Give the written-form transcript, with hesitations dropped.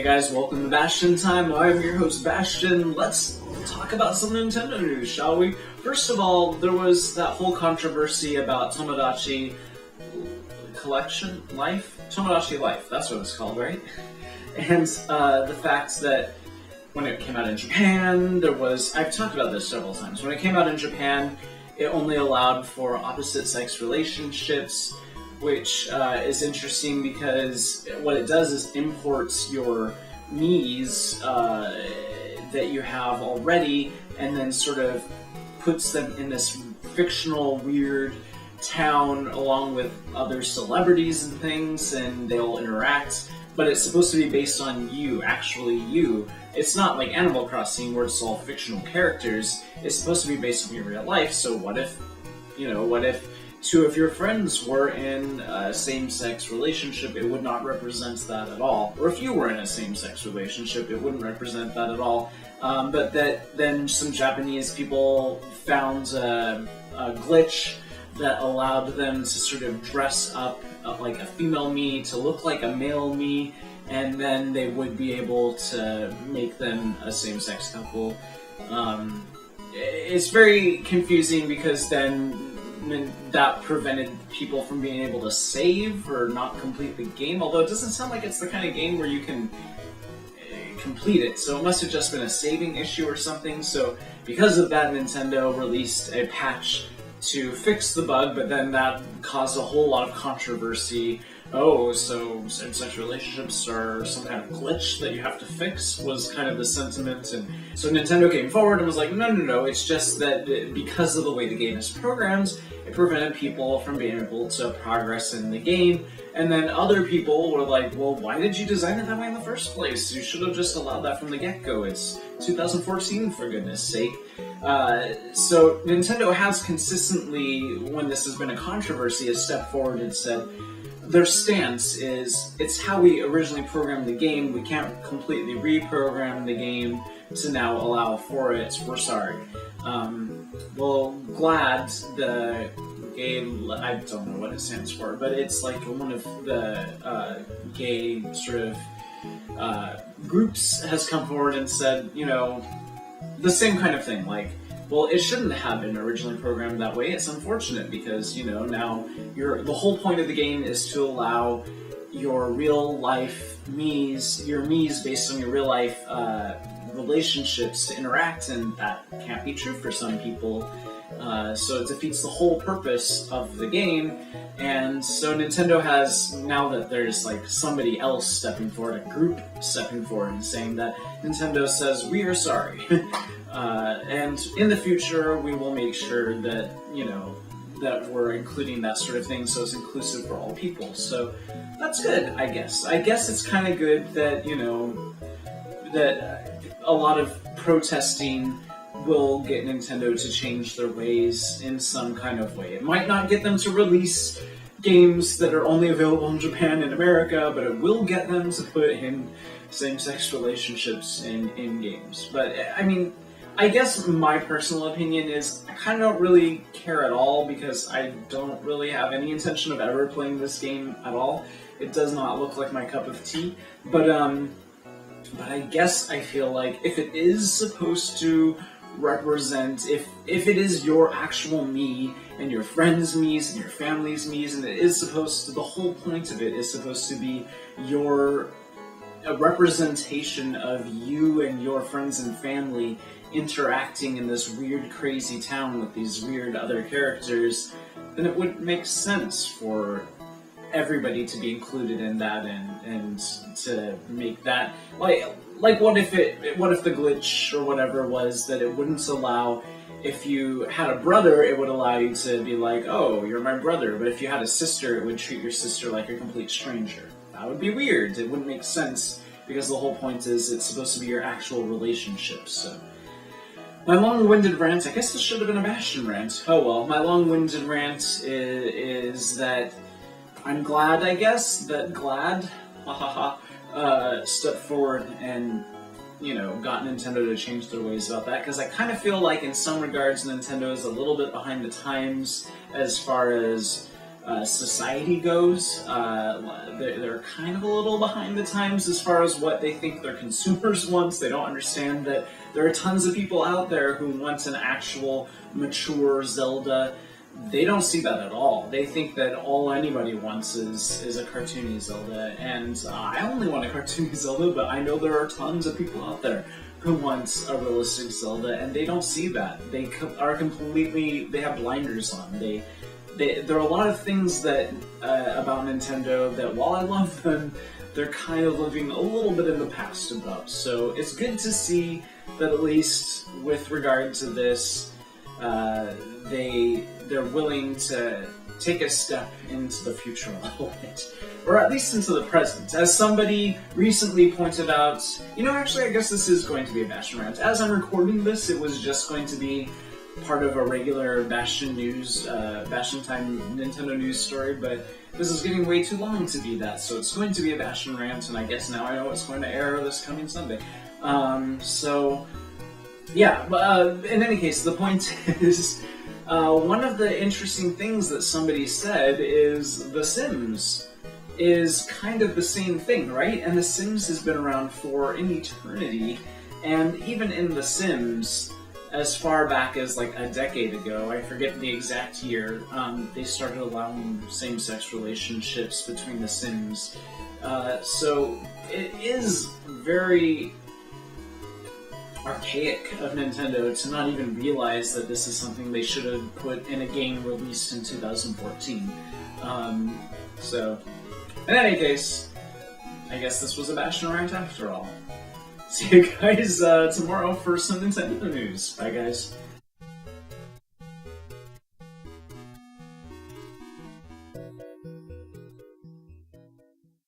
Hey guys, welcome to Bastian time. I'm your host Bastian. Let's talk about some Nintendo news, shall we? First of all, there was that whole controversy about Tomodachi Life? Tomodachi Life, that's what it's called, right? And the fact that when it came out in Japan, I've talked about this several times, when it came out in Japan, it only allowed for opposite-sex relationships, which is interesting because what it does is imports your Miis that you have already and then sort of puts them in this fictional, weird town along with other celebrities and things, and they'll interact. But it's supposed to be based on you, actually you. It's not like Animal Crossing where it's all fictional characters. It's supposed to be based on your real life, so what if two of your friends were in a same-sex relationship? It would not represent that at all. Or if you were in a same-sex relationship, it wouldn't represent that at all. But then some Japanese people found a glitch that allowed them to sort of dress up like a female Mii to look like a male Mii, and then they would be able to make them a same-sex couple. It's very confusing because then that prevented people from being able to save or not complete the game, although it doesn't sound like it's the kind of game where you can complete it, so it must have just been a saving issue or something. So because of that, Nintendo released a patch to fix the bug, but then that caused a whole lot of controversy. Oh, so same-sex relationships are some kind of glitch that you have to fix, was kind of the sentiment. And so Nintendo came forward and was like, no, it's just that because of the way the game is programmed, it prevented people from being able to progress in the game. And then other people were like, well, why did you design it that way in the first place? You should have just allowed that from the get-go. It's 2014, for goodness sake. So Nintendo has consistently, when this has been a controversy, has stepped forward and said, their stance is, it's how we originally programmed the game, we can't completely reprogram the game to now allow for it, we're sorry. Well, GLAAD, the gay, I don't know what it stands for, but it's like one of the gay sort of groups has come forward and said, the same kind of thing, like, well, it shouldn't have been originally programmed that way. It's unfortunate because, now the whole point of the game is to allow your real life Miis, your Miis based on your real life relationships to interact, and that can't be true for some people. So it defeats the whole purpose of the game. And so Nintendo has, now that there's like somebody else stepping forward, a group stepping forward and saying that, Nintendo says, we are sorry. And in the future, we will make sure that, that we're including that sort of thing, so it's inclusive for all people. So that's good, I guess. I guess it's kind of good that, that a lot of protesting will get Nintendo to change their ways in some kind of way. It might not get them to release games that are only available in Japan and America, but it will get them to put in same-sex relationships in games. But, I mean, I guess my personal opinion is I kind of don't really care at all because I don't really have any intention of ever playing this game at all. It does not look like my cup of tea. But I guess I feel like if it is supposed to represent, if it is your actual Mii and your friends' Miis and your family's Miis, and it is supposed to, the whole point of it is supposed to be a representation of you and your friends and family interacting in this weird, crazy town with these weird other characters, then it would make sense for everybody to be included in that and to make that like what if the glitch or whatever was that it wouldn't allow, if you had a brother, it would allow you to be like, oh, you're my brother, but if you had a sister, it would treat your sister like a complete stranger. That would be weird. It wouldn't make sense because the whole point is it's supposed to be your actual relationship. So my long-winded rant, I guess this should have been a Bastian rant. Oh well, my long-winded rant is that I'm glad, I guess, that GLAAD, stepped forward and, got Nintendo to change their ways about that, because I kind of feel like in some regards Nintendo is a little bit behind the times as far as society goes. They're kind of a little behind the times as far as what they think their consumers want. They don't understand that there are tons of people out there who want an actual mature Zelda. They don't see that at all. They think that all anybody wants is a cartoony Zelda, and I only want a cartoony Zelda, but I know there are tons of people out there who want a realistic Zelda, and they don't see that. They are completely, they have blinders on. There are a lot of things that about Nintendo that, while I love them, they're kind of living a little bit in the past about. So it's good to see that, at least with regard to this, they're willing to take a step into the future a little bit, or at least into the present. As somebody recently pointed out, actually, I guess this is going to be a Bastion rant. As I'm recording this, it was just going to be part of a regular Bastion news, Bastion Time Nintendo news story, but this is getting way too long to be that, so it's going to be a Bastion rant, and I guess now I know it's going to air this coming Sunday. In any case, the point is, one of the interesting things that somebody said is The Sims is kind of the same thing, right? And The Sims has been around for an eternity, and even in The Sims, as far back as like a decade ago, I forget the exact year, they started allowing same-sex relationships between the Sims. So it is very archaic of Nintendo to not even realize that this is something they should have put in a game released in 2014. In any case, I guess this was a Bastion rant after all. See you guys tomorrow for some Nintendo news. Bye, guys.